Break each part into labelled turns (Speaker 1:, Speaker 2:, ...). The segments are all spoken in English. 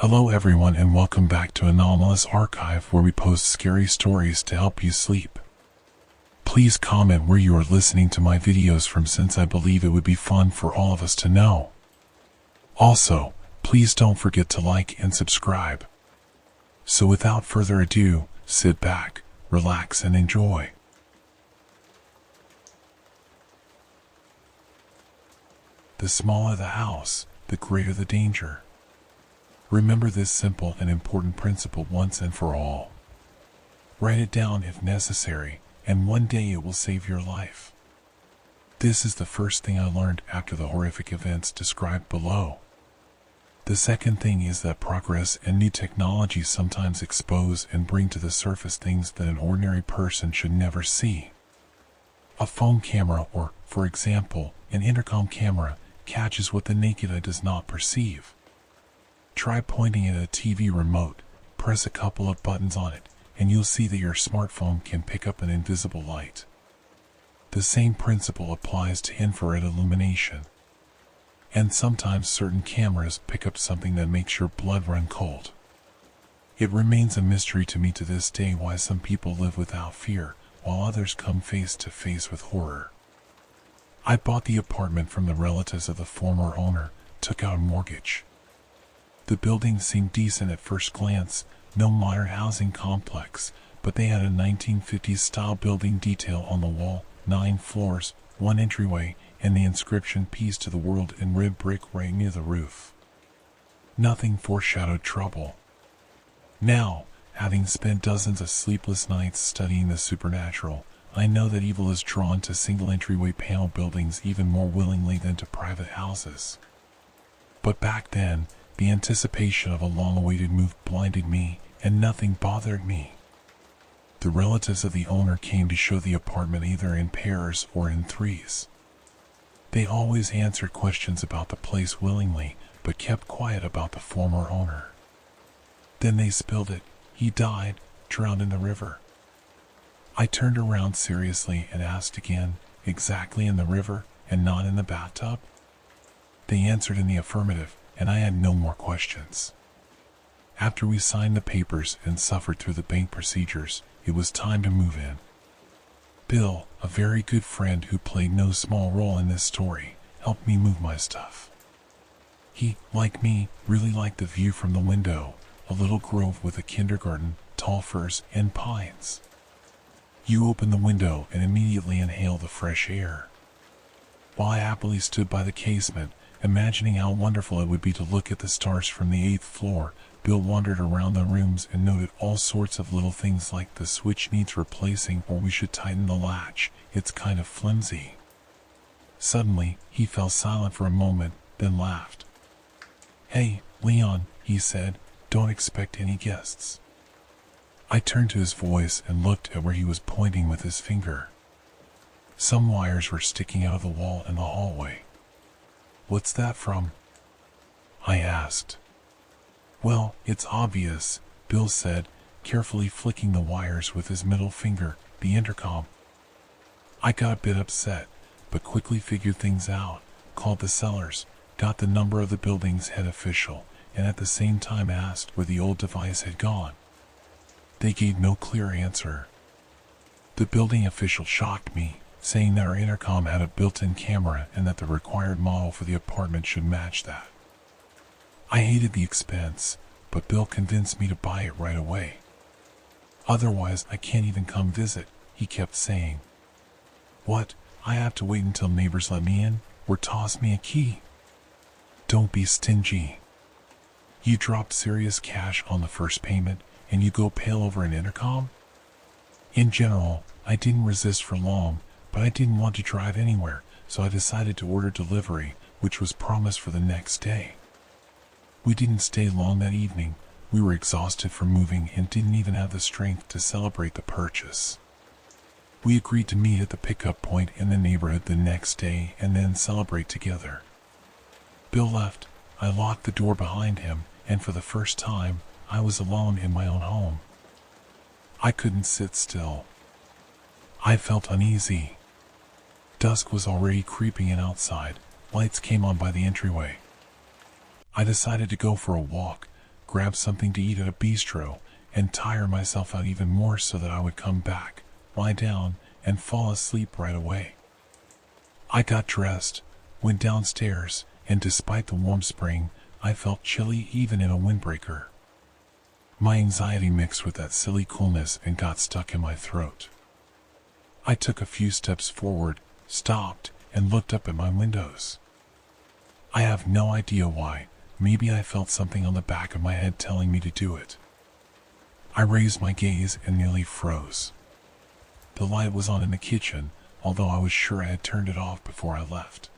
Speaker 1: Hello everyone and welcome back to Anomalous Archive, where we post scary stories to help you sleep. Please comment where you are listening to my videos from, since I believe it would be fun for all of us to know. Also, please don't forget to like and subscribe. So without further ado, sit back, relax and enjoy. The smaller the house, the greater the danger. Remember this simple and important principle once and for all. Write it down if necessary, and one day it will save your life. This is the first thing I learned after the horrific events described below. The second thing is that progress and new technology sometimes expose and bring to the surface things that an ordinary person should never see. A phone camera, or, for example, an intercom camera, catches what the naked eye does not perceive. Try pointing at a TV remote, press a couple of buttons on it, and you'll see that your smartphone can pick up an invisible light. The same principle applies to infrared illumination. And sometimes certain cameras pick up something that makes your blood run cold. It remains a mystery to me to this day why some people live without fear, while others come face to face with horror. I bought the apartment from the relatives of the former owner, took out a mortgage. The building seemed decent at first glance, no modern housing complex, but they had a 1950s style building detail on the wall, 9 floors, 1 entryway, and the inscription "Peace to the World" in red brick right near the roof. Nothing foreshadowed trouble. Now, having spent dozens of sleepless nights studying the supernatural, I know that evil is drawn to single entryway panel buildings even more willingly than to private houses. But back then, the anticipation of a long-awaited move blinded me, and nothing bothered me. The relatives of the owner came to show the apartment either in pairs or in threes. They always answered questions about the place willingly, but kept quiet about the former owner. Then they spilled it. He died, drowned in the river. I turned around seriously and asked again, exactly in the river and not in the bathtub? They answered in the affirmative, and I had no more questions. After we signed the papers and suffered through the bank procedures, it was time to move in. Bill, a very good friend who played no small role in this story, helped me move my stuff. He, like me, really liked the view from the window, a little grove with a kindergarten, tall firs, and pines. You open the window and immediately inhale the fresh air. While I happily stood by the casement, imagining how wonderful it would be to look at the stars from the 8th floor, Bill wandered around the rooms and noted all sorts of little things like the switch needs replacing, or we should tighten the latch, it's kind of flimsy. Suddenly, he fell silent for a moment, then laughed. "Hey, Leon," he said, "don't expect any guests." I turned to his voice and looked at where he was pointing with his finger. Some wires were sticking out of the wall in the hallway. "What's that from?" I asked. "Well, it's obvious," Bill said, carefully flicking the wires with his middle finger, "the intercom." I got a bit upset, but quickly figured things out, called the sellers, got the number of the building's head official, and at the same time asked where the old device had gone. They gave no clear answer. The building official shocked me, saying that our intercom had a built-in camera and that the required model for the apartment should match that. I hated the expense, but Bill convinced me to buy it right away. "Otherwise, I can't even come visit," he kept saying. "What, I have to wait until neighbors let me in, or toss me a key?" "Don't be stingy. You dropped serious cash on the first payment, and you go pale over an intercom?" In general, I didn't resist for long, but I didn't want to drive anywhere, so I decided to order delivery, which was promised for the next day. We didn't stay long that evening. We were exhausted from moving and didn't even have the strength to celebrate the purchase. We agreed to meet at the pickup point in the neighborhood the next day and then celebrate together. Bill left. I locked the door behind him, and for the first time, I was alone in my own home. I couldn't sit still. I felt uneasy. Dusk was already creeping in outside. Lights came on by the entryway. I decided to go for a walk, grab something to eat at a bistro, and tire myself out even more so that I would come back, lie down, and fall asleep right away. I got dressed, went downstairs, and despite the warm spring, I felt chilly even in a windbreaker. My anxiety mixed with that silly coolness and got stuck in my throat. I took a few steps forward, stopped, and looked up at my windows. I have no idea why. Maybe I felt something on the back of my head telling me to do it. I raised my gaze and nearly froze. The light was on in the kitchen, although I was sure I had turned it off before I left.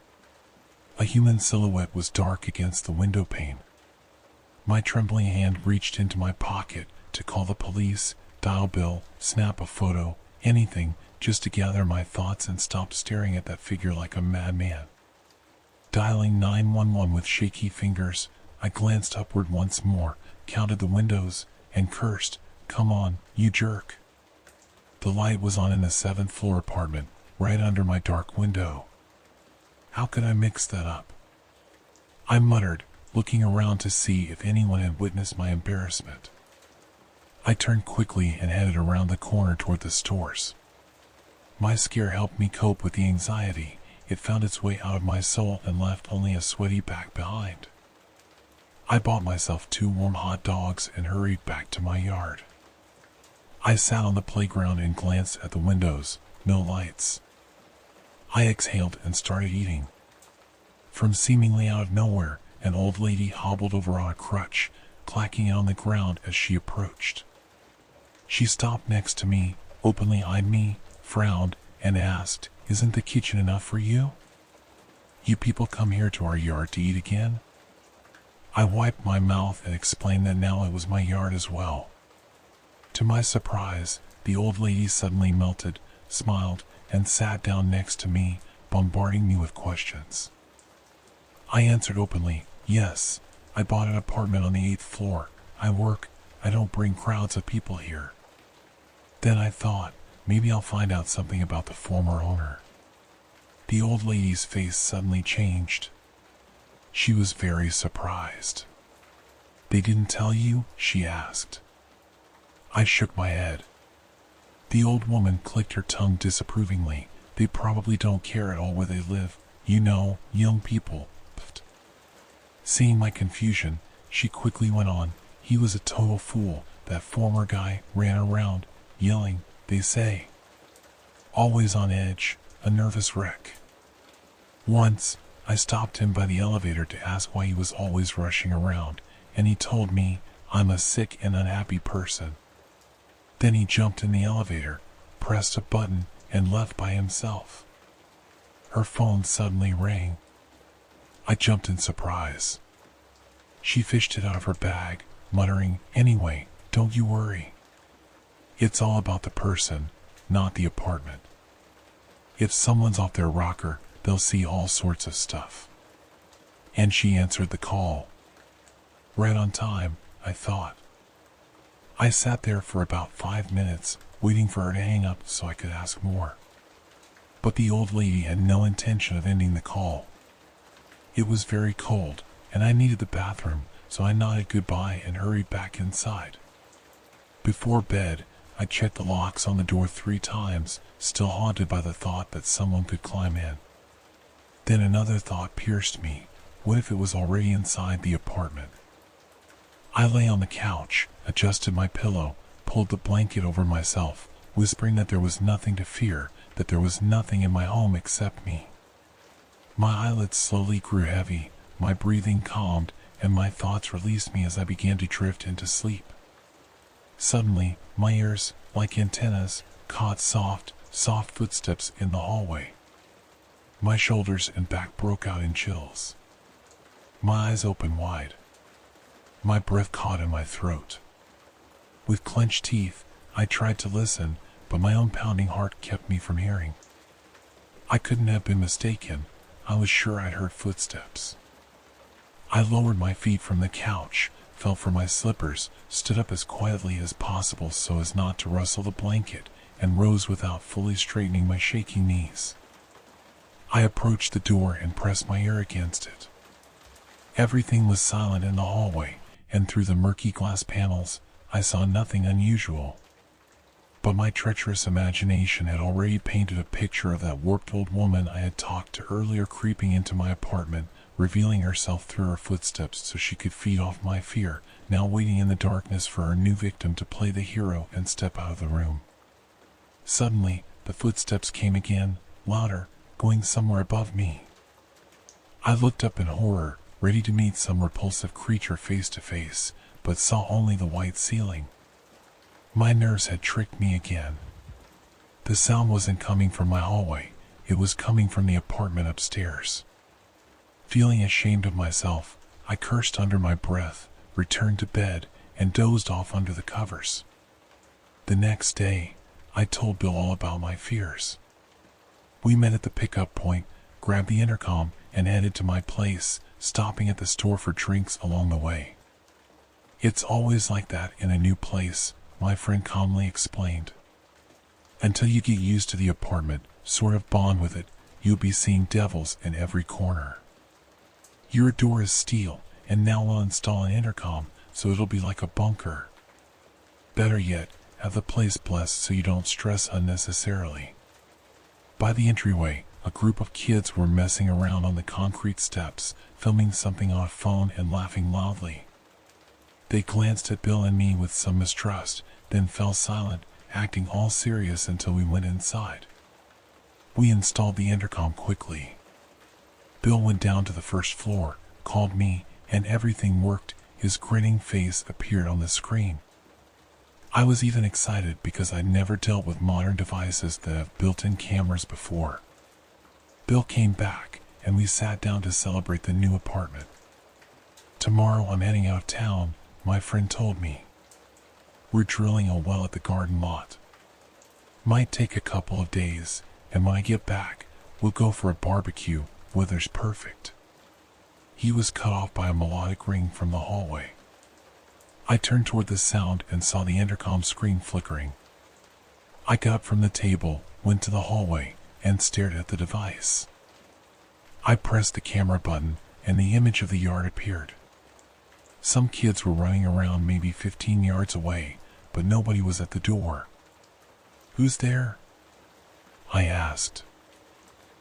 Speaker 1: A human silhouette was dark against the window pane. My trembling hand reached into my pocket to call the police, dial Bill, snap a photo, anything, just to gather my thoughts and stop staring at that figure like a madman. Dialing 911 with shaky fingers, I glanced upward once more, counted the windows, and cursed, "Come on, you jerk." The light was on in the 7th floor apartment, right under my dark window. How could I mix that up? I muttered, looking around to see if anyone had witnessed my embarrassment. I turned quickly and headed around the corner toward the stores. My scare helped me cope with the anxiety. It found its way out of my soul and left only a sweaty back behind. I bought myself 2 warm hot dogs and hurried back to my yard. I sat on the playground and glanced at the windows, no lights. I exhaled and started eating. From seemingly out of nowhere, an old lady hobbled over on a crutch, clacking on the ground as she approached. She stopped next to me, openly eyed me, frowned, and asked, "Isn't the kitchen enough for you? You people come here to our yard to eat again?" I wiped my mouth and explained that now it was my yard as well. To my surprise, the old lady suddenly melted, smiled, and sat down next to me, bombarding me with questions. I answered openly, "Yes, I bought an apartment on the 8th floor. I don't bring crowds of people here." Then I thought, maybe I'll find out something about the former owner. The old lady's face suddenly changed. She was very surprised. "They didn't tell you?" she asked. I shook my head. The old woman clicked her tongue disapprovingly. "They probably don't care at all where they live. You know, young people." Seeing my confusion, she quickly went on, "He was a total fool. That former guy ran around, yelling, they say. Always on edge, a nervous wreck. Once, I stopped him by the elevator to ask why he was always rushing around, and he told me, I'm a sick and unhappy person. Then he jumped in the elevator, pressed a button, and left by himself." Her phone suddenly rang. I jumped in surprise. She fished it out of her bag, muttering, "Anyway, don't you worry. It's all about the person, not the apartment. If someone's off their rocker, they'll see all sorts of stuff." And she answered the call. Right on time, I thought. I sat there for about 5 minutes, waiting for her to hang up so I could ask more. But the old lady had no intention of ending the call. It was very cold, and I needed the bathroom, so I nodded goodbye and hurried back inside. Before bed, I checked the locks on the door 3 times, still haunted by the thought that someone could climb in. Then another thought pierced me. What if it was already inside the apartment? I lay on the couch, adjusted my pillow, pulled the blanket over myself, whispering that there was nothing to fear, that there was nothing in my home except me. My eyelids slowly grew heavy, my breathing calmed, and my thoughts released me as I began to drift into sleep. Suddenly, my ears, like antennas, caught soft footsteps in the hallway. My shoulders and back broke out in chills. My eyes opened wide. My breath caught in my throat. With clenched teeth, I tried to listen, but my own pounding heart kept me from hearing. I couldn't have been mistaken. I was sure I'd heard footsteps. I lowered my feet from the couch, felt for my slippers, stood up as quietly as possible so as not to rustle the blanket, and rose without fully straightening my shaking knees. I approached the door and pressed my ear against it. Everything was silent in the hallway, and through the murky glass panels, I saw nothing unusual. But my treacherous imagination had already painted a picture of that warped old woman I had talked to earlier creeping into my apartment, revealing herself through her footsteps so she could feed off my fear, now waiting in the darkness for her new victim to play the hero and step out of the room. Suddenly, the footsteps came again, louder, going somewhere above me. I looked up in horror, ready to meet some repulsive creature face to face, but saw only the white ceiling. My nerves had tricked me again. The sound wasn't coming from my hallway, it was coming from the apartment upstairs. Feeling ashamed of myself, I cursed under my breath, returned to bed, and dozed off under the covers. The next day, I told Bill all about my fears. We met at the pickup point, grabbed the intercom, and headed to my place, stopping at the store for drinks along the way. "It's always like that in a new place," my friend calmly explained. "Until you get used to the apartment, sort of bond with it, you'll be seeing devils in every corner. Your door is steel, and now we'll install an intercom, so it'll be like a bunker. Better yet, have the place blessed so you don't stress unnecessarily." By the entryway, a group of kids were messing around on the concrete steps, filming something on a phone and laughing loudly. They glanced at Bill and me with some mistrust, then fell silent, acting all serious until we went inside. We installed the intercom quickly. Bill went down to the first floor, called me, and everything worked. His grinning face appeared on the screen. I was even excited because I'd never dealt with modern devices that have built-in cameras before. Bill came back, and we sat down to celebrate the new apartment. "Tomorrow I'm heading out of town," my friend told me. "We're drilling a well at the garden lot. Might take a couple of days, and when I get back, we'll go for a barbecue. Weather's perfect." He was cut off by a melodic ring from the hallway. I turned toward the sound and saw the intercom screen flickering. I got up from the table, went to the hallway, and stared at the device. I pressed the camera button, and the image of the yard appeared. Some kids were running around maybe 15 yards away, but nobody was at the door. "Who's there?" I asked.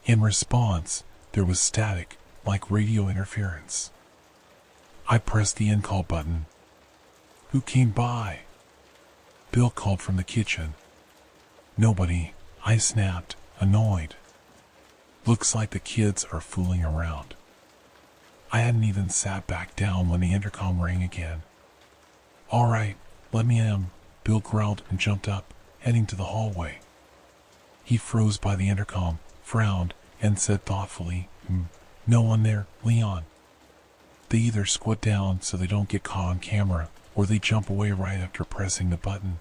Speaker 1: In response, there was static, like radio interference. I pressed the end call button. "Who came by?" Bill called from the kitchen. "Nobody," I snapped, annoyed. "Looks like the kids are fooling around." I hadn't even sat back down when the intercom rang again. "All right, let me in," Bill growled and jumped up, heading to the hallway. He froze by the intercom, frowned, and said thoughtfully, "No one there, Leon." They either squat down so they don't get caught on camera, or they jump away right after pressing the button.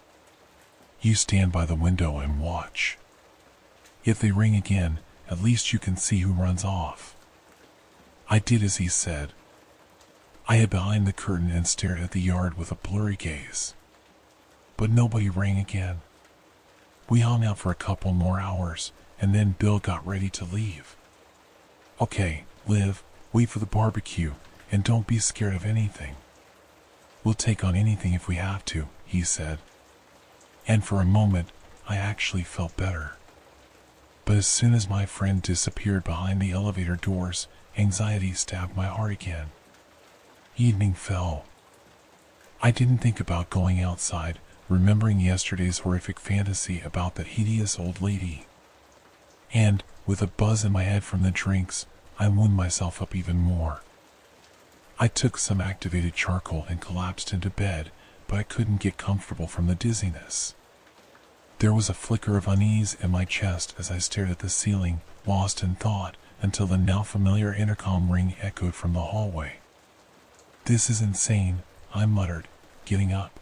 Speaker 1: You stand by the window and watch. If they ring again, at least you can see who runs off. I did as he said. I hid behind the curtain and stared at the yard with a blurry gaze. But nobody rang again. We hung out for a couple more hours, and then Bill got ready to leave. "Okay, Liv, wait for the barbecue, and don't be scared of anything. We'll take on anything if we have to," he said. And for a moment, I actually felt better. But as soon as my friend disappeared behind the elevator doors, anxiety stabbed my heart again. Evening fell. I didn't think about going outside, remembering yesterday's horrific fantasy about that hideous old lady. And, with a buzz in my head from the drinks, I wound myself up even more. I took some activated charcoal and collapsed into bed, but I couldn't get comfortable from the dizziness. There was a flicker of unease in my chest as I stared at the ceiling, lost in thought, until the now familiar intercom ring echoed from the hallway. "This is insane," I muttered, getting up.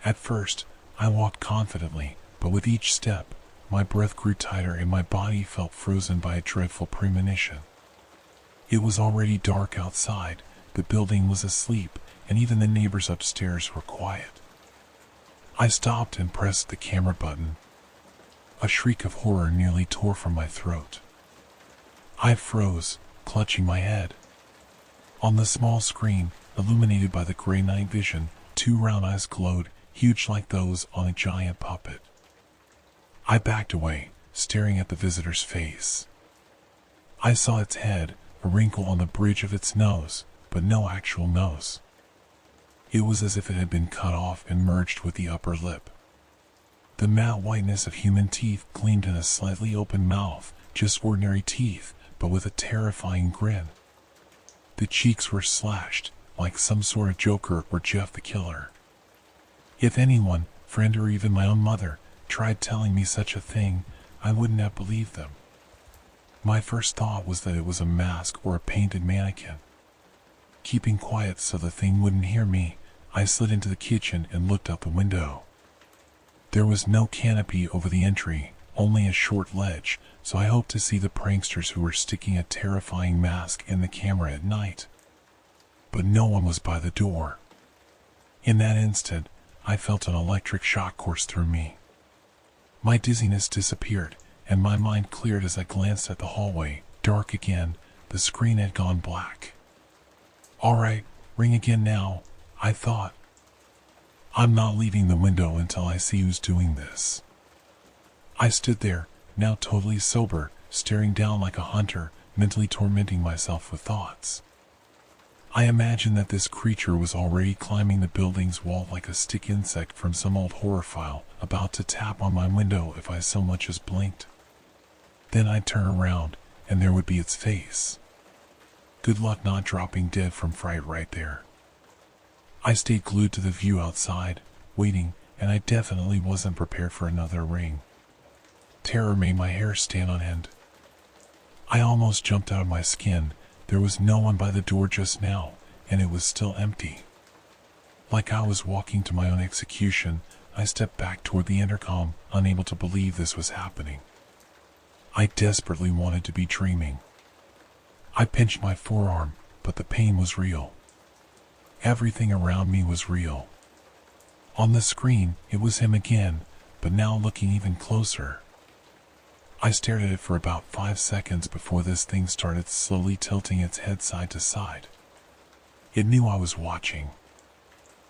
Speaker 1: At first, I walked confidently, but with each step, my breath grew tighter and my body felt frozen by a dreadful premonition. It was already dark outside, the building was asleep, and even the neighbors upstairs were quiet. I stopped and pressed the camera button. A shriek of horror nearly tore from my throat. I froze, clutching my head. On the small screen, illuminated by the gray night vision. Two round eyes glowed, huge like those on a giant puppet. I backed away, staring at the visitor's face. I saw its head, a wrinkle on the bridge of its nose, but no actual nose. It was as if it had been cut off and merged with the upper lip. The matte whiteness of human teeth gleamed in a slightly open mouth, just ordinary teeth, but with a terrifying grin. The cheeks were slashed, like some sort of Joker or Jeff the Killer. If anyone, friend or even my own mother, tried telling me such a thing, I wouldn't have believed them. My first thought was that it was a mask or a painted mannequin. Keeping quiet so the thing wouldn't hear me, I slid into the kitchen and looked out the window. There was no canopy over the entry, only a short ledge, so I hoped to see the pranksters who were sticking a terrifying mask in the camera at night. But no one was by the door. In that instant, I felt an electric shock course through me. My dizziness disappeared, and my mind cleared as I glanced at the hallway. Dark again, the screen had gone black. All right, ring again now, I thought. I'm not leaving the window until I see who's doing this. I stood there, now totally sober, staring down like a hunter, mentally tormenting myself with thoughts. I imagined that this creature was already climbing the building's wall like a stick insect from some old horror file, about to tap on my window if I so much as blinked. Then I'd turn around, and there would be its face. Good luck not dropping dead from fright right there. I stayed glued to the view outside, waiting, and I definitely wasn't prepared for another ring. Terror made my hair stand on end. I almost jumped out of my skin. There was no one by the door just now, and it was still empty. Like I was walking to my own execution, I stepped back toward the intercom, unable to believe this was happening. I desperately wanted to be dreaming. I pinched my forearm, but the pain was real. Everything around me was real. On the screen, it was him again, but now looking even closer. I stared at it for about 5 seconds before this thing started slowly tilting its head side to side. It knew I was watching.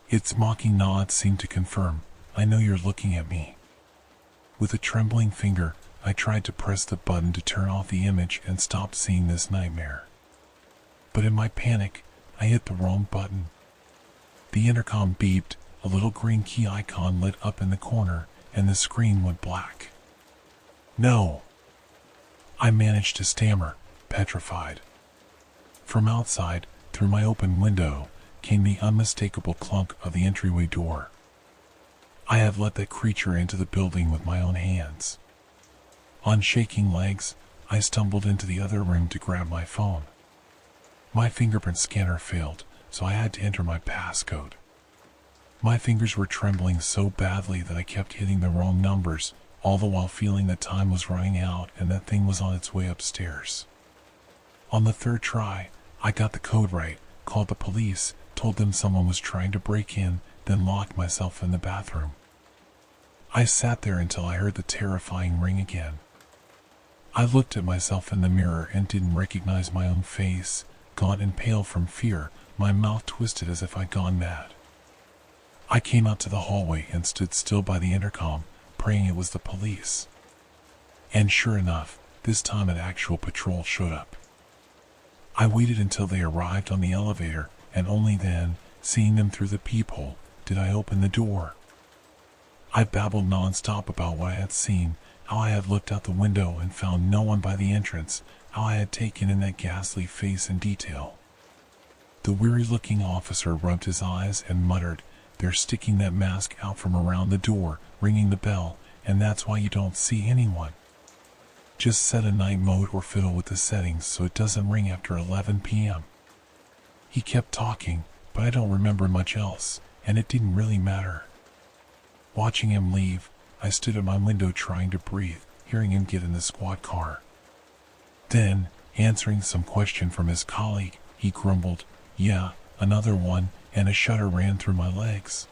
Speaker 1: Its mocking nod seemed to confirm, I know you're looking at me. With a trembling finger, I tried to press the button to turn off the image and stop seeing this nightmare. But in my panic, I hit the wrong button. The intercom beeped, a little green key icon lit up in the corner, and the screen went black. No! I managed to stammer, petrified. From outside, through my open window, came the unmistakable clunk of the entryway door. I had let that creature into the building with my own hands. On shaking legs, I stumbled into the other room to grab my phone. My fingerprint scanner failed, so I had to enter my passcode. My fingers were trembling so badly that I kept hitting the wrong numbers, all the while feeling that time was running out and that thing was on its way upstairs. On the third try, I got the code right, called the police, told them someone was trying to break in, then locked myself in the bathroom. I sat there until I heard the terrifying ring again. I looked at myself in the mirror and didn't recognize my own face, gaunt and pale from fear, my mouth twisted as if I'd gone mad. I came out to the hallway and stood still by the intercom, praying it was the police. And sure enough, this time an actual patrol showed up. I waited until they arrived on the elevator, and only then, seeing them through the peephole, did I open the door. I babbled nonstop about what I had seen, how I had looked out the window and found no one by the entrance, how I had taken in that ghastly face in detail. The weary-looking officer rubbed his eyes and muttered, "They're sticking that mask out from around the door, ringing the bell, and that's why you don't see anyone. Just set a night mode or fiddle with the settings so it doesn't ring after 11 p.m. He kept talking, but I don't remember much else, and it didn't really matter. Watching him leave, I stood at my window trying to breathe, hearing him get in the squad car. Then, answering some question from his colleague, he grumbled, "Yeah, another one," and a shudder ran through my legs.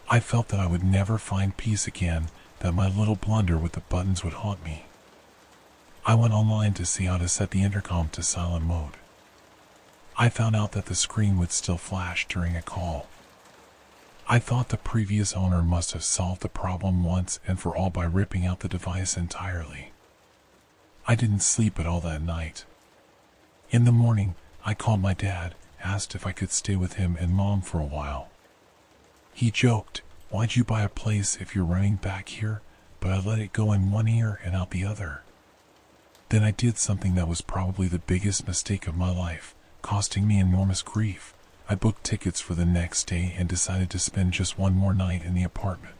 Speaker 1: I felt that I would never find peace again, that my little blunder with the buttons would haunt me. I went online to see how to set the intercom to silent mode. I found out that the screen would still flash during a call. I thought the previous owner must have solved the problem once and for all by ripping out the device entirely. I didn't sleep at all that night. In the morning, I called my dad, asked if I could stay with him and Mom for a while. He joked, "Why'd you buy a place if you're running back here?" But I let it go in one ear and out the other. Then I did something that was probably the biggest mistake of my life, costing me enormous grief. I booked tickets for the next day and decided to spend just one more night in the apartment.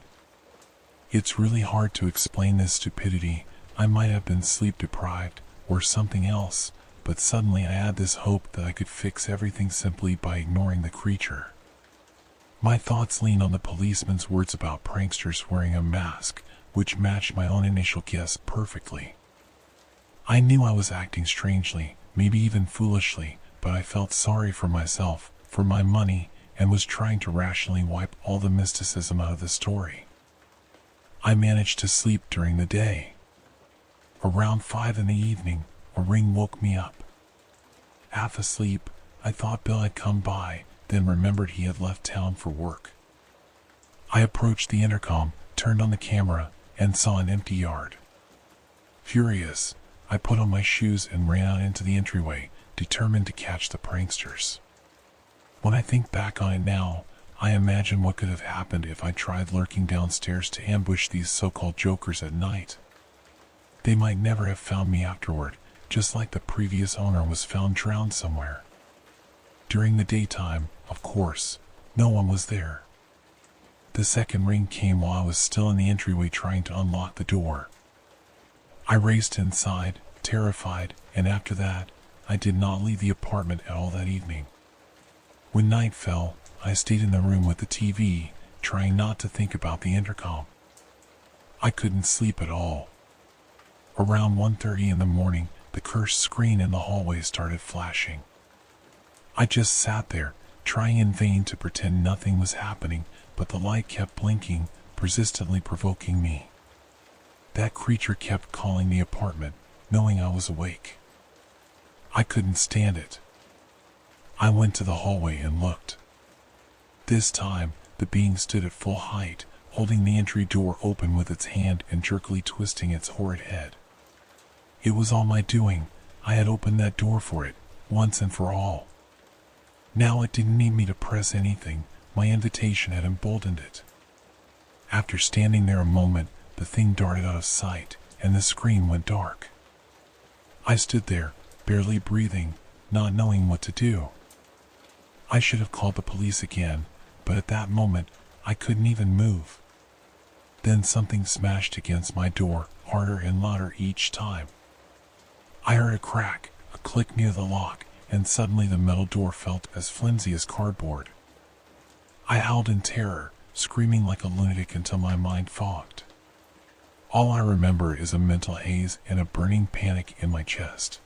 Speaker 1: It's really hard to explain this stupidity. I might have been sleep deprived or something else, but suddenly I had this hope that I could fix everything simply by ignoring the creature. My thoughts leaned on the policeman's words about pranksters wearing a mask, which matched my own initial guess perfectly. I knew I was acting strangely, maybe even foolishly, but I felt sorry for myself, for my money, and was trying to rationally wipe all the mysticism out of the story. I managed to sleep during the day. Around 5 in the evening, a ring woke me up. Half asleep, I thought Bill had come by, then remembered he had left town for work. I approached the intercom, turned on the camera, and saw an empty yard. Furious, I put on my shoes and ran out into the entryway, determined to catch the pranksters. When I think back on it now, I imagine what could have happened if I tried lurking downstairs to ambush these so-called jokers at night. They might never have found me afterward, just like the previous owner was found drowned somewhere. During the daytime, of course, no one was there. The second ring came while I was still in the entryway trying to unlock the door. I raced inside, terrified, and after that, I did not leave the apartment at all that evening. When night fell, I stayed in the room with the TV, trying not to think about the intercom. I couldn't sleep at all. Around 1:30 in the morning, the cursed screen in the hallway started flashing. I just sat there, trying in vain to pretend nothing was happening, but the light kept blinking, persistently provoking me. That creature kept calling the apartment, knowing I was awake. I couldn't stand it. I went to the hallway and looked. This time, the being stood at full height, holding the entry door open with its hand and jerkily twisting its horrid head. It was all my doing. I had opened that door for it, once and for all. Now it didn't need me to press anything. My invitation had emboldened it. After standing there a moment, the thing darted out of sight, and the screen went dark. I stood there, barely breathing, not knowing what to do. I should have called the police again, but at that moment, I couldn't even move. Then something smashed against my door, harder and louder each time. I heard a crack, a click near the lock, and suddenly the metal door felt as flimsy as cardboard. I howled in terror, screaming like a lunatic until my mind fogged. All I remember is a mental haze and a burning panic in my chest.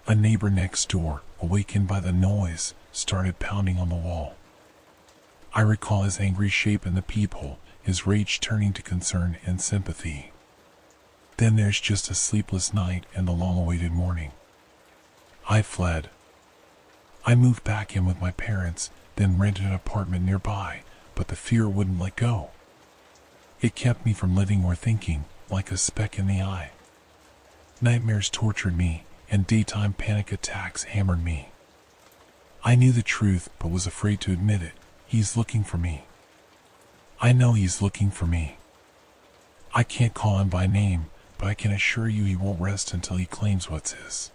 Speaker 1: A neighbor next door, awakened by the noise, started pounding on the wall. I recall his angry shape in the peephole, his rage turning to concern and sympathy. Then there's just a sleepless night and the long-awaited morning. I fled. I moved back in with my parents, then rented an apartment nearby, but the fear wouldn't let go. It kept me from living or thinking, like a speck in the eye. Nightmares tortured me, and daytime panic attacks hammered me. I knew the truth, but was afraid to admit it. He's looking for me. I know he's looking for me. I can't call him by name, but I can assure you he won't rest until he claims what's his.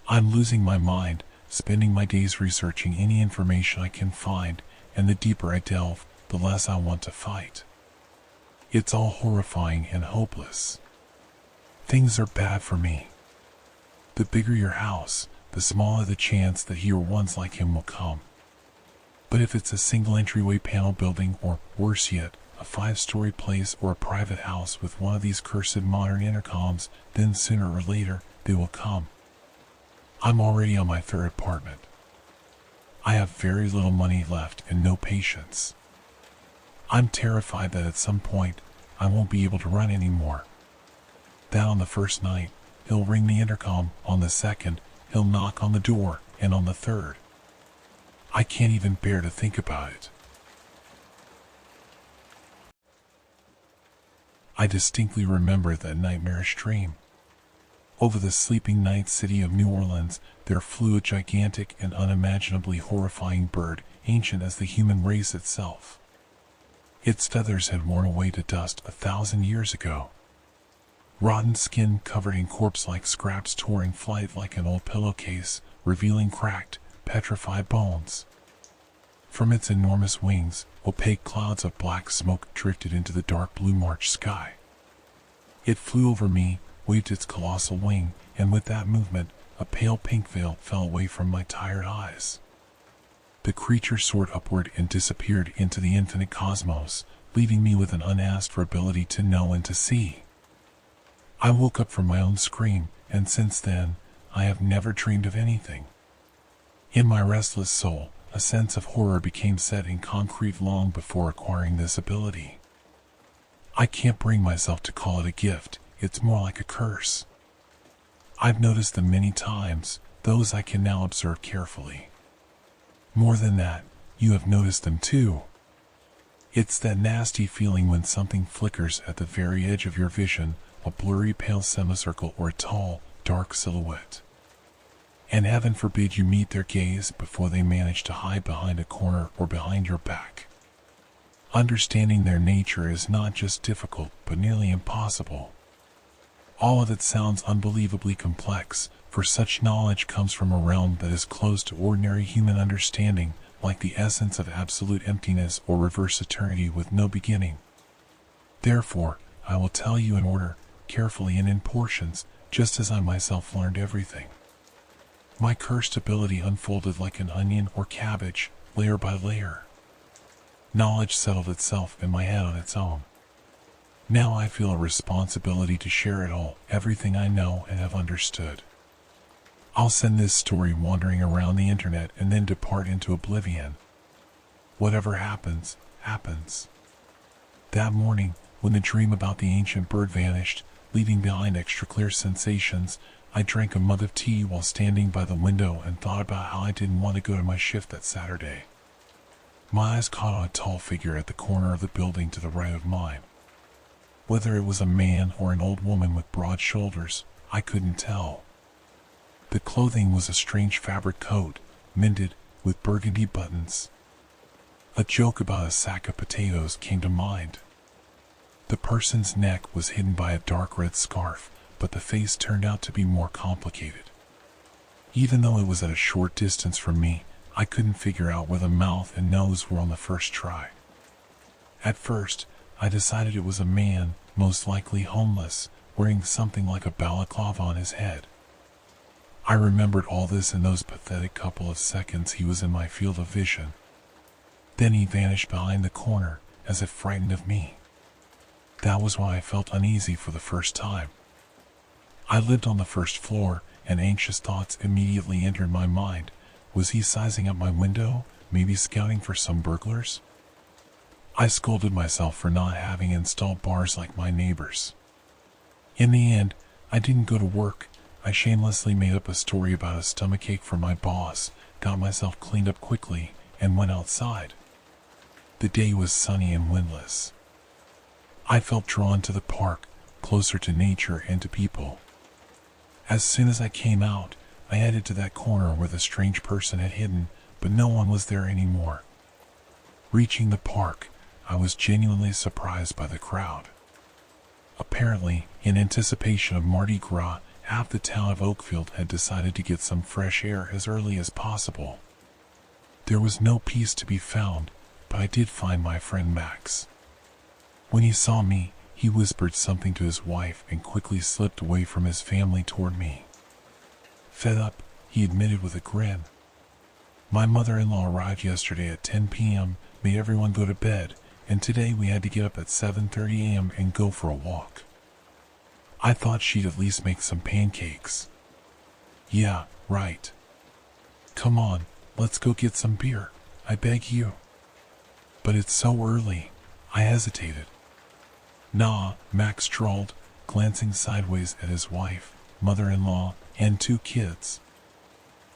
Speaker 1: I'm losing my mind, spending my days researching any information I can find, and the deeper I delve, the less I want to fight. It's all horrifying and hopeless. Things are bad for me. The bigger your house, the smaller the chance that he or ones like him will come. But if it's a single entryway panel building, or worse yet, a 5-story place or a private house with one of these cursed modern intercoms, then sooner or later, they will come. I'm already on my 3rd apartment. I have very little money left and no patience. I'm terrified that at some point, I won't be able to run anymore. That on the first night, he'll ring the intercom. On the second, he'll knock on the door, and on the third. I can't even bear to think about it. I distinctly remember that nightmarish dream. Over the sleeping night city of New Orleans, there flew a gigantic and unimaginably horrifying bird, ancient as the human race itself. Its feathers had worn away to dust 1,000 years ago. Rotten skin covered in corpse-like scraps tore in flight like an old pillowcase, revealing cracked, petrified bones. From its enormous wings, opaque clouds of black smoke drifted into the dark blue March sky. It flew over me, waved its colossal wing, and with that movement, a pale pink veil fell away from my tired eyes. The creature soared upward and disappeared into the infinite cosmos, leaving me with an unasked for ability to know and to see. I woke up from my own scream, and since then, I have never dreamed of anything. In my restless soul, a sense of horror became set in concrete long before acquiring this ability. I can't bring myself to call it a gift, it's more like a curse. I've noticed them many times, those I can now observe carefully. More than that, you have noticed them too. It's that nasty feeling when something flickers at the very edge of your vision, a blurry pale semicircle or a tall, dark silhouette. And heaven forbid you meet their gaze before they manage to hide behind a corner or behind your back. Understanding their nature is not just difficult, but nearly impossible. All of it sounds unbelievably complex, for such knowledge comes from a realm that is close to ordinary human understanding, like the essence of absolute emptiness or reverse eternity with no beginning. Therefore, I will tell you in order, carefully and in portions, just as I myself learned everything. My cursed ability unfolded like an onion or cabbage, layer by layer. Knowledge settled itself in my head on its own. Now I feel a responsibility to share it all, everything I know and have understood. I'll send this story wandering around the internet and then depart into oblivion. Whatever happens, happens. That morning, when the dream about the ancient bird vanished, leaving behind extra clear sensations, I drank a mug of tea while standing by the window and thought about how I didn't want to go to my shift that Saturday. My eyes caught on a tall figure at the corner of the building to the right of mine. Whether it was a man or an old woman with broad shoulders, I couldn't tell. The clothing was a strange fabric coat, mended with burgundy buttons. A joke about a sack of potatoes came to mind. The person's neck was hidden by a dark red scarf, but the face turned out to be more complicated. Even though it was at a short distance from me, I couldn't figure out where the mouth and nose were on the first try. At first, I decided it was a man, most likely homeless, wearing something like a balaclava on his head. I remembered all this in those pathetic couple of seconds he was in my field of vision. Then he vanished behind the corner, as if frightened of me. That was why I felt uneasy for the first time. I lived on the first floor, and anxious thoughts immediately entered my mind. Was he sizing up my window, maybe scouting for some burglars? I scolded myself for not having installed bars like my neighbors. In the end, I didn't go to work. I shamelessly made up a story about a stomachache for my boss, got myself cleaned up quickly, and went outside. The day was sunny and windless. I felt drawn to the park, closer to nature and to people. As soon as I came out, I headed to that corner where the strange person had hidden, but no one was there anymore. Reaching the park, I was genuinely surprised by the crowd. Apparently, in anticipation of Mardi Gras, half the town of Oakfield had decided to get some fresh air as early as possible. There was no peace to be found, but I did find my friend Max. When he saw me, he whispered something to his wife and quickly slipped away from his family toward me. Fed up, he admitted with a grin. My mother-in-law arrived yesterday at 10 p.m., made everyone go to bed, and today we had to get up at 7:30 a.m. and go for a walk. I thought she'd at least make some pancakes. Yeah, right. Come on, let's go get some beer, I beg you. But it's so early, I hesitated. Nah, Max drawled, glancing sideways at his wife, mother-in-law, and 2 kids.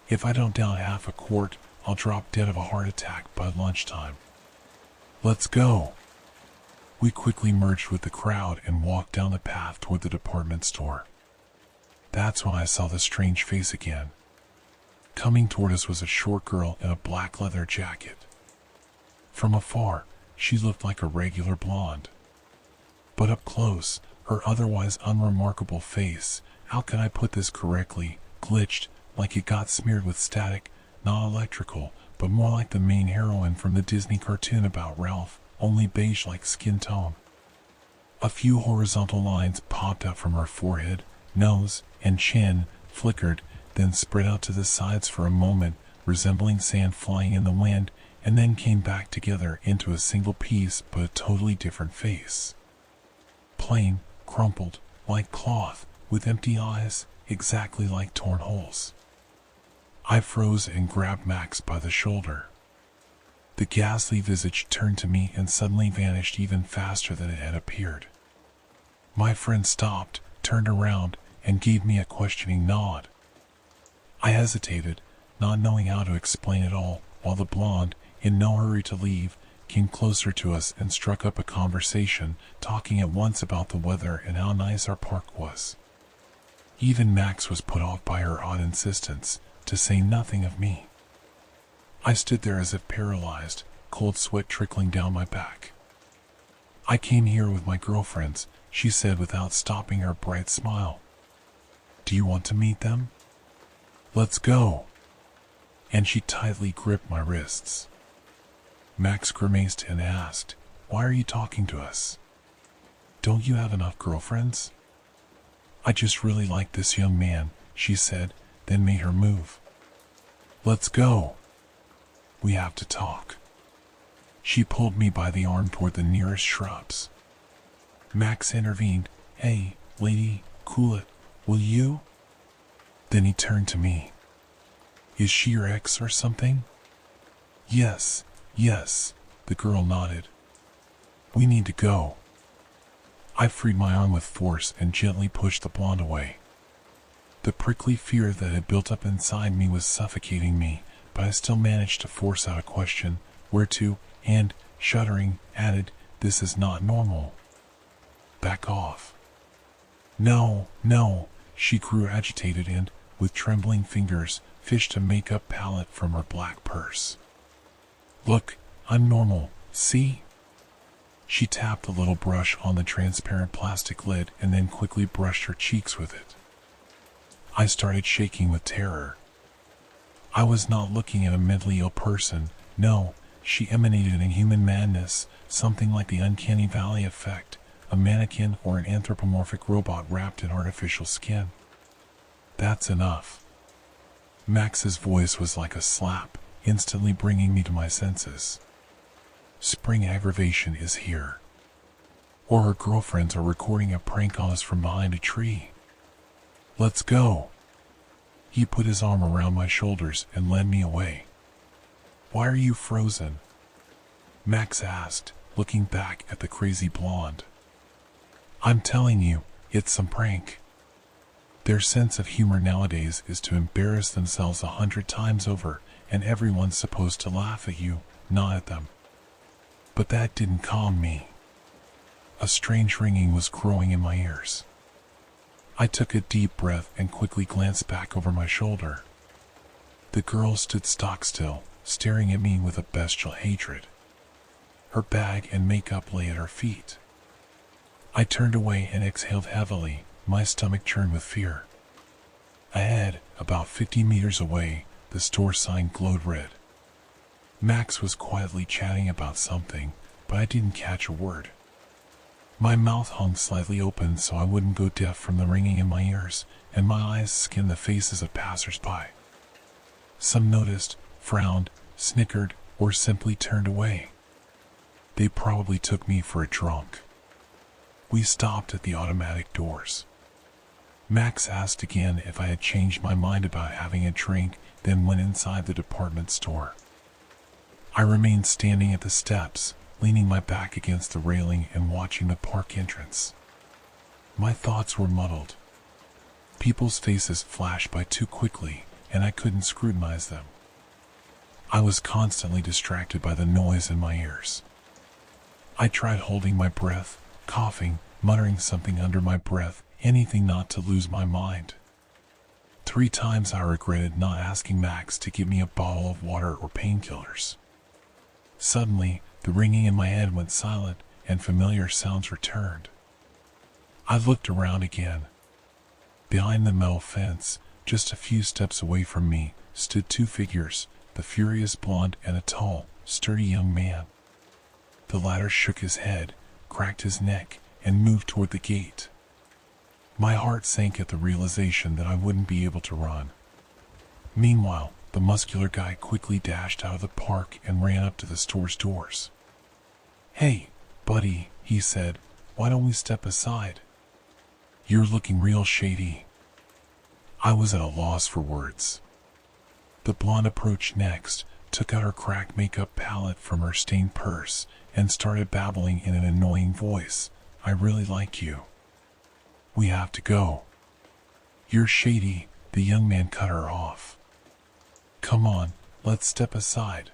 Speaker 1: If I don't down half a quart, I'll drop dead of a heart attack by lunchtime. Let's go. We quickly merged with the crowd and walked down the path toward the department store. That's when I saw the strange face again. Coming toward us was a short girl in a black leather jacket. From afar, she looked like a regular blonde. But up close, her otherwise unremarkable face, how can I put this correctly, glitched, like it got smeared with static, not electrical, but more like the main heroine from the Disney cartoon about Ralph, only beige like skin tone. A few horizontal lines popped out from her forehead, nose, and chin, flickered, then spread out to the sides for a moment, resembling sand flying in the wind, and then came back together into a single piece but a totally different face. Plain, crumpled, like cloth, with empty eyes, exactly like torn holes. I froze and grabbed Max by the shoulder. The ghastly visage turned to me and suddenly vanished even faster than it had appeared. My friend stopped, turned around, and gave me a questioning nod. I hesitated, not knowing how to explain it all, while the blonde, in no hurry to leave, came closer to us and struck up a conversation, talking at once about the weather and how nice our park was. Even Max was put off by her odd insistence, to say nothing of me. I stood there as if paralyzed, cold sweat trickling down my back. I came here with my girlfriends, she said without stopping her bright smile. Do you want to meet them? Let's go. And she tightly gripped my wrists. Max grimaced and asked, Why are you talking to us? Don't you have enough girlfriends? I just really like this young man, she said, then made her move. Let's go. We have to talk. She pulled me by the arm toward the nearest shrubs. Max intervened. Hey, lady, cool it, will you? Then he turned to me. Is she your ex or something? Yes, the girl nodded. We need to go. I freed my arm with force and gently pushed the blonde away. The prickly fear that had built up inside me was suffocating me, but I still managed to force out a question, where to, and, shuddering, added, This is not normal. Back off. No, she grew agitated and, with trembling fingers, fished a makeup palette from her black purse. Look, I'm normal, see? She tapped a little brush on the transparent plastic lid and then quickly brushed her cheeks with it. I started shaking with terror. I was not looking at a mentally ill person, no, she emanated a human madness, something like the Uncanny Valley effect, a mannequin or an anthropomorphic robot wrapped in artificial skin. That's enough. Max's voice was like a slap, instantly bringing me to my senses. Spring aggravation is here. Or her girlfriends are recording a prank on us from behind a tree. Let's go. He put his arm around my shoulders and led me away. Why are you frozen? Max asked, looking back at the crazy blonde. I'm telling you, it's some prank. Their sense of humor nowadays is to embarrass themselves 100 times over, and everyone's supposed to laugh at you, not at them. But that didn't calm me. A strange ringing was growing in my ears. I took a deep breath and quickly glanced back over my shoulder. The girl stood stock still, staring at me with a bestial hatred. Her bag and makeup lay at her feet. I turned away and exhaled heavily, my stomach churned with fear. Ahead, about 50 meters away, the store sign glowed red. Max was quietly chatting about something, but I didn't catch a word. My mouth hung slightly open so I wouldn't go deaf from the ringing in my ears, and my eyes scanned the faces of passers-by. Some noticed, frowned, snickered, or simply turned away. They probably took me for a drunk. We stopped at the automatic doors. Max asked again if I had changed my mind about having a drink, then went inside the department store. I remained standing at the steps, leaning my back against the railing and watching the park entrance. My thoughts were muddled. People's faces flashed by too quickly, and I couldn't scrutinize them. I was constantly distracted by the noise in my ears. I tried holding my breath, coughing, muttering something under my breath, anything not to lose my mind. 3 times I regretted not asking Max to give me a bottle of water or painkillers. Suddenly, the ringing in my head went silent, and familiar sounds returned. I looked around again. Behind the metal fence, just a few steps away from me, stood 2 figures, the furious blonde and a tall, sturdy young man. The latter shook his head, cracked his neck, and moved toward the gate. My heart sank at the realization that I wouldn't be able to run. Meanwhile, the muscular guy quickly dashed out of the park and ran up to the store's doors. "Hey, buddy," he said, "why don't we step aside? You're looking real shady." I was at a loss for words. The blonde approached next, took out her cracked makeup palette from her stained purse, and started babbling in an annoying voice. "I really like you. We have to go." "You're shady," the young man cut her off. "Come on, let's step aside."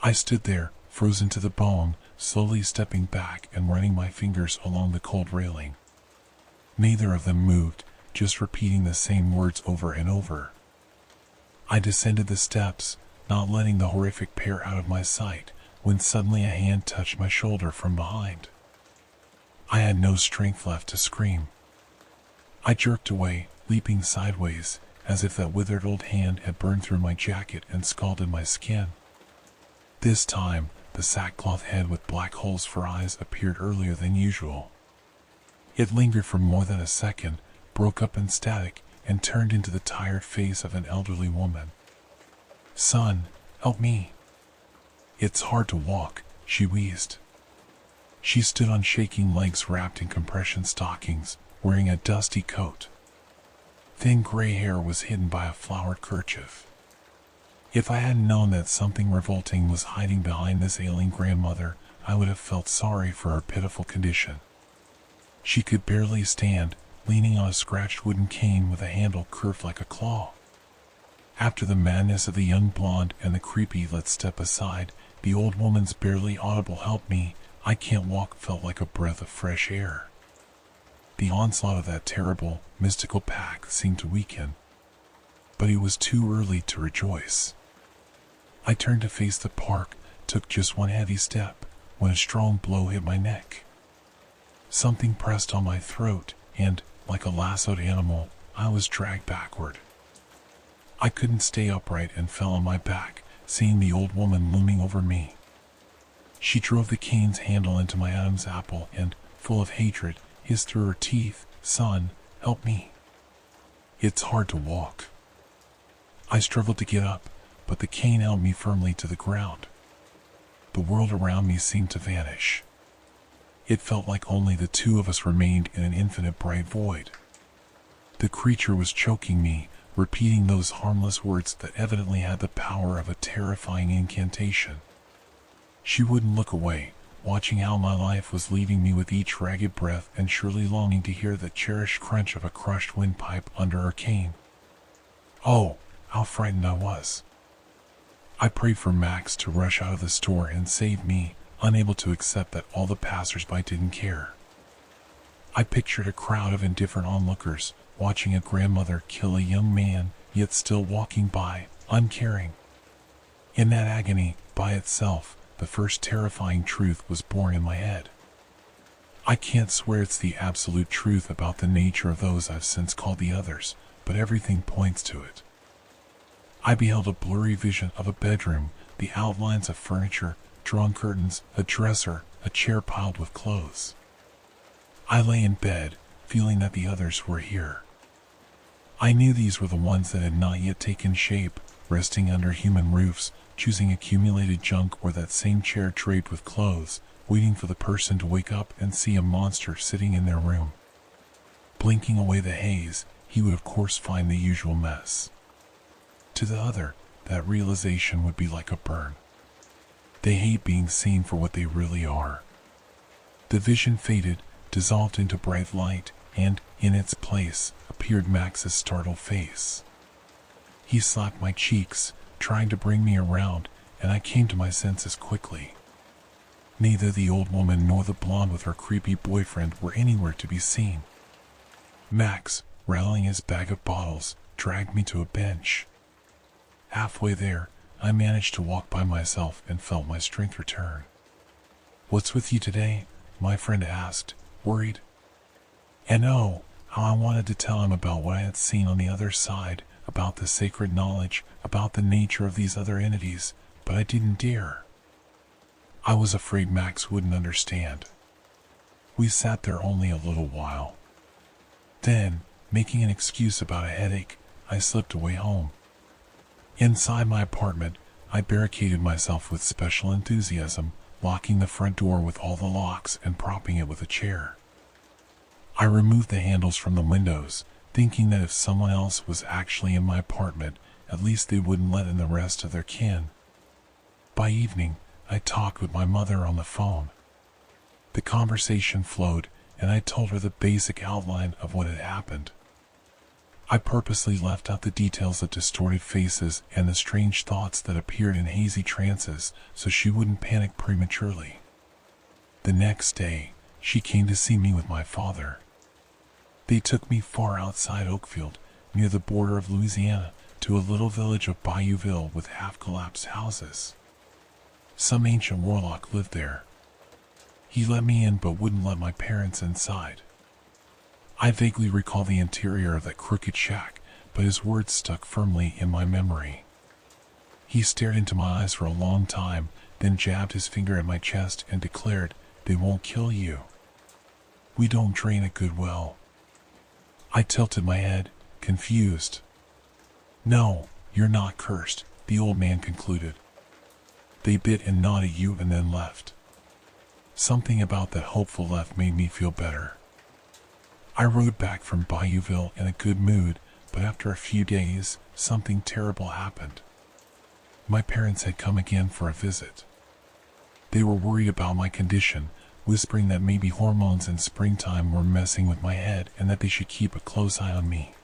Speaker 1: I stood there, frozen to the bone, slowly stepping back and running my fingers along the cold railing. Neither of them moved, just repeating the same words over and over. I descended the steps, not letting the horrific pair out of my sight, when suddenly a hand touched my shoulder from behind. I had no strength left to scream. I jerked away, leaping sideways, as if that withered old hand had burned through my jacket and scalded my skin. This time, the sackcloth head with black holes for eyes appeared earlier than usual. It lingered for more than a second, broke up in static, and turned into the tired face of an elderly woman. "Son, help me. It's hard to walk," she wheezed. She stood on shaking legs wrapped in compression stockings, wearing a dusty coat. Thin gray hair was hidden by a flowered kerchief. If I hadn't known that something revolting was hiding behind this ailing grandmother, I would have felt sorry for her pitiful condition. She could barely stand, leaning on a scratched wooden cane with a handle curved like a claw. After the madness of the young blonde and the creepy "let's step aside," the old woman's barely audible "help me, I can't walk" felt like a breath of fresh air. The onslaught of that terrible, mystical pack seemed to weaken. But it was too early to rejoice. I turned to face the park, took just one heavy step, when a strong blow hit my neck. Something pressed on my throat, and, like a lassoed animal, I was dragged backward. I couldn't stay upright and fell on my back, seeing the old woman looming over me. She drove the cane's handle into my Adam's apple and, full of hatred, hissed through her teeth, "Son, help me. It's hard to walk." I struggled to get up, but the cane held me firmly to the ground. The world around me seemed to vanish. It felt like only the 2 of us remained in an infinite bright void. The creature was choking me, repeating those harmless words that evidently had the power of a terrifying incantation. She wouldn't look away, watching how my life was leaving me with each ragged breath and surely longing to hear the cherished crunch of a crushed windpipe under her cane. Oh, how frightened I was. I prayed for Max to rush out of the store and save me, unable to accept that all the passers-by didn't care. I pictured a crowd of indifferent onlookers, watching a grandmother kill a young man, yet still walking by, uncaring. In that agony, by itself, the first terrifying truth was born in my head. I can't swear it's the absolute truth about the nature of those I've since called the others, but everything points to it. I beheld a blurry vision of a bedroom, the outlines of furniture, drawn curtains, a dresser, a chair piled with clothes. I lay in bed, feeling that the others were here. I knew these were the ones that had not yet taken shape, resting under human roofs, choosing accumulated junk or that same chair draped with clothes, waiting for the person to wake up and see a monster sitting in their room. Blinking away the haze, he would of course find the usual mess. To the other, that realization would be like a burn. They hate being seen for what they really are. The vision faded, dissolved into bright light, and, in its place, appeared Max's startled face. He slapped my cheeks, trying to bring me around, and I came to my senses quickly. Neither the old woman nor the blonde with her creepy boyfriend were anywhere to be seen. Max, rattling his bag of bottles, dragged me to a bench. Halfway there, I managed to walk by myself and felt my strength return. "What's with you today?" my friend asked, worried. And oh, how I wanted to tell him about what I had seen on the other side, about the sacred knowledge, about the nature of these other entities, but I didn't dare. I was afraid Max wouldn't understand. We sat there only a little while. Then, making an excuse about a headache, I slipped away home. Inside my apartment, I barricaded myself with special enthusiasm, locking the front door with all the locks and propping it with a chair. I removed the handles from the windows, thinking that if someone else was actually in my apartment, at least they wouldn't let in the rest of their kin. By evening, I talked with my mother on the phone. The conversation flowed, and I told her the basic outline of what had happened. I purposely left out the details of distorted faces and the strange thoughts that appeared in hazy trances so she wouldn't panic prematurely. The next day, she came to see me with my father. They took me far outside Oakfield, near the border of Louisiana, to a little village of Bayouville with half-collapsed houses. Some ancient warlock lived there. He let me in but wouldn't let my parents inside. I vaguely recall the interior of that crooked shack, but his words stuck firmly in my memory. He stared into my eyes for a long time, then jabbed his finger at my chest and declared, "They won't kill you. We don't drain a good well." I tilted my head, confused. "No, you're not cursed," the old man concluded. "They bit and gnawed at you and then left." Something about that hopeful left made me feel better. I rode back from Bayouville in a good mood, but after a few days, something terrible happened. My parents had come again for a visit. They were worried about my condition, whispering that maybe hormones in springtime were messing with my head and that they should keep a close eye on me.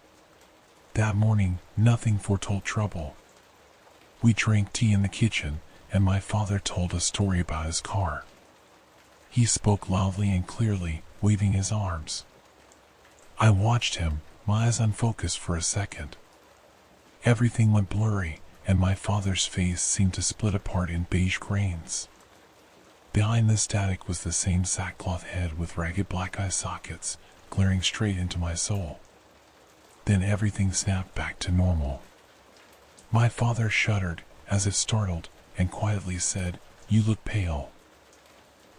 Speaker 1: That morning, nothing foretold trouble. We drank tea in the kitchen, and my father told a story about his car. He spoke loudly and clearly, waving his arms. I watched him, my eyes unfocused for a second. Everything went blurry, and my father's face seemed to split apart in beige grains. Behind the static was the same sackcloth head with ragged black eye sockets, glaring straight into my soul. Then everything snapped back to normal. My father shuddered, as if startled, and quietly said, "You look pale.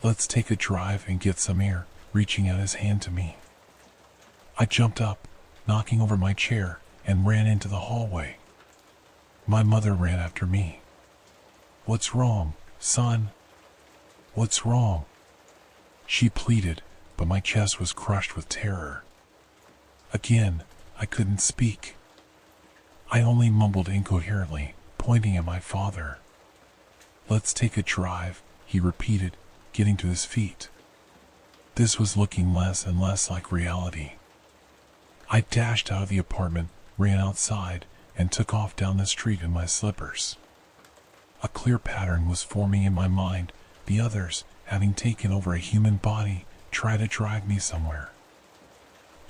Speaker 1: Let's take a drive and get some air," reaching out his hand to me. I jumped up, knocking over my chair, and ran into the hallway. My mother ran after me. "What's wrong, son? What's wrong?" she pleaded, but my chest was crushed with terror. Again, I couldn't speak. I only mumbled incoherently, pointing at my father. "Let's take a drive," he repeated, getting to his feet. This was looking less and less like reality. I dashed out of the apartment, ran outside, and took off down the street in my slippers. A clear pattern was forming in my mind. The others, having taken over a human body, tried to drive me somewhere.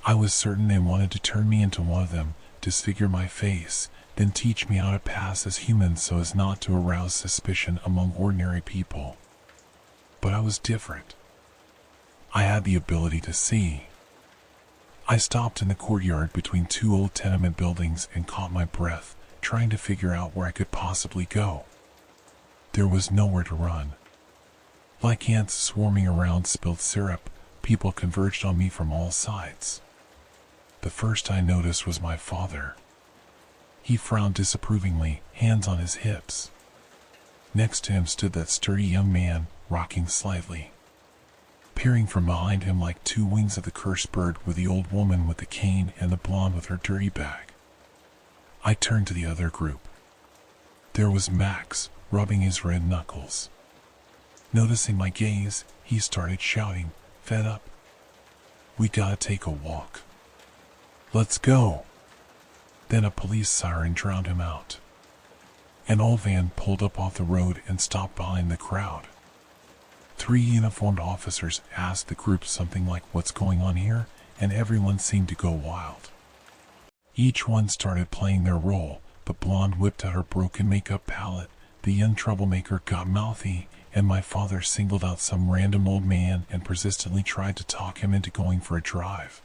Speaker 1: I was certain they wanted to turn me into one of them, disfigure my face, then teach me how to pass as human so as not to arouse suspicion among ordinary people. But I was different. I had the ability to see. I stopped in the courtyard between two old tenement buildings and caught my breath, trying to figure out where I could possibly go. There was nowhere to run. Like ants swarming around spilled syrup, people converged on me from all sides. The first I noticed was my father. He frowned disapprovingly, hands on his hips. Next to him stood that sturdy young man, rocking slightly. Peering from behind him like two wings of the cursed bird were the old woman with the cane and the blonde with her dirty bag. I turned to the other group. There was Max, rubbing his red knuckles. Noticing my gaze, he started shouting, fed up. "We gotta take a walk. Let's go." Then a police siren drowned him out. An old van pulled up off the road and stopped behind the crowd. 3 uniformed officers asked the group something like, "What's going on here?" and everyone seemed to go wild. Each one started playing their role. The blonde whipped out her broken makeup palette, the young troublemaker got mouthy, and my father singled out some random old man and persistently tried to talk him into going for a drive.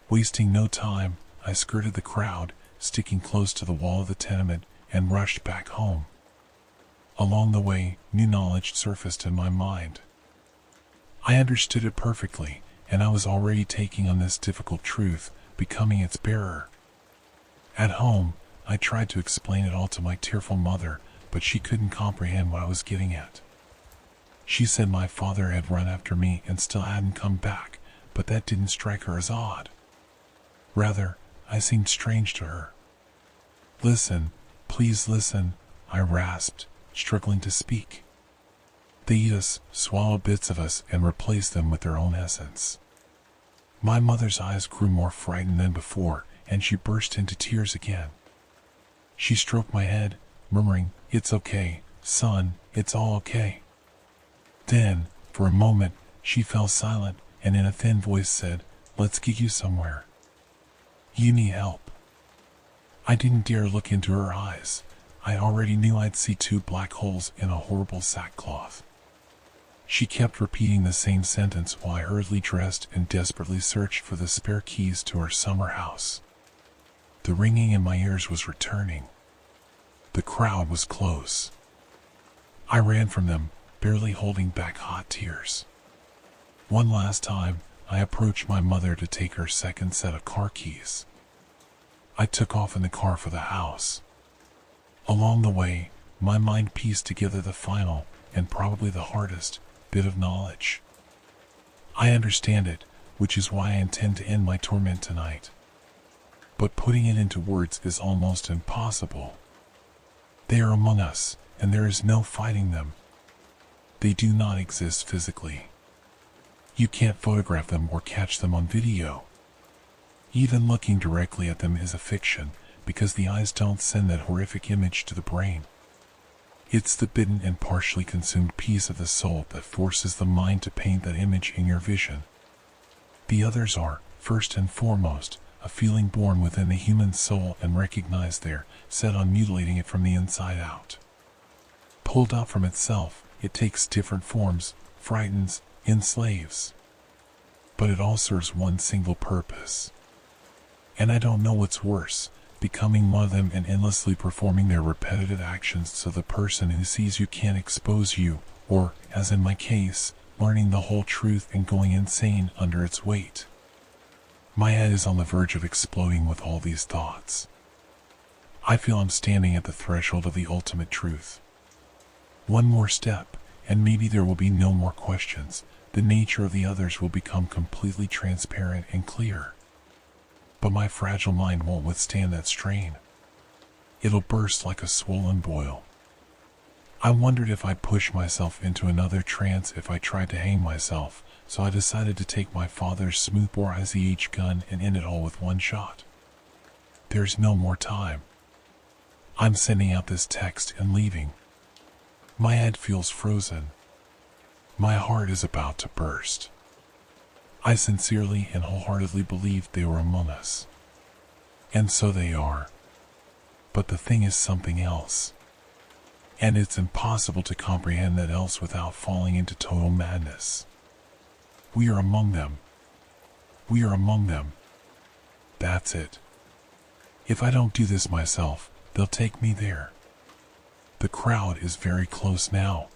Speaker 1: Wasting no time, I skirted the crowd, sticking close to the wall of the tenement, and rushed back home. Along the way, new knowledge surfaced in my mind. I understood it perfectly, and I was already taking on this difficult truth, becoming its bearer. At home, I tried to explain it all to my tearful mother, but she couldn't comprehend what I was getting at. She said my father had run after me and still hadn't come back, but that didn't strike her as odd. Rather, I seemed strange to her. "Listen, please listen," I rasped, struggling to speak. "They eat us, swallow bits of us, and replace them with their own essence." My mother's eyes grew more frightened than before, and she burst into tears again. She stroked my head, murmuring, "It's okay, son, it's all okay." Then, for a moment, she fell silent and in a thin voice said, "Let's get you somewhere. You need help." I didn't dare look into her eyes. I already knew I'd see 2 black holes in a horrible sackcloth. She kept repeating the same sentence while I hurriedly dressed and desperately searched for the spare keys to our summer house. The ringing in my ears was returning. The crowd was close. I ran from them, barely holding back hot tears. One last time, I approached my mother to take her second set of car keys. I took off in the car for the house. Along the way, my mind pieced together the final, and probably the hardest, bit of knowledge. I understand it, which is why I intend to end my torment tonight. But putting it into words is almost impossible. They are among us, and there is no fighting them. They do not exist physically. You can't photograph them or catch them on video. Even looking directly at them is a fiction, because the eyes don't send that horrific image to the brain. It's the bitten and partially consumed piece of the soul that forces the mind to paint that image in your vision. The others are, first and foremost, a feeling born within the human soul and recognized there, set on mutilating it from the inside out. Pulled out from itself, it takes different forms, frightens, enslaves. But it all serves one single purpose. And I don't know what's worse, becoming one of them and endlessly performing their repetitive actions so the person who sees you can't expose you, or, as in my case, learning the whole truth and going insane under its weight. My head is on the verge of exploding with all these thoughts. I feel I'm standing at the threshold of the ultimate truth. One more step, and maybe there will be no more questions. The nature of the others will become completely transparent and clear. But my fragile mind won't withstand that strain. It'll burst like a swollen boil. I wondered if I'd push myself into another trance if I tried to hang myself, so I decided to take my father's smoothbore ICH gun and end it all with one shot. There's no more time. I'm sending out this text and leaving. My head feels frozen. My heart is about to burst. I sincerely and wholeheartedly believed they were among us. And so they are. But the thing is something else. And it's impossible to comprehend that else without falling into total madness. We are among them. We are among them. That's it. If I don't do this myself, they'll take me there. The crowd is very close now,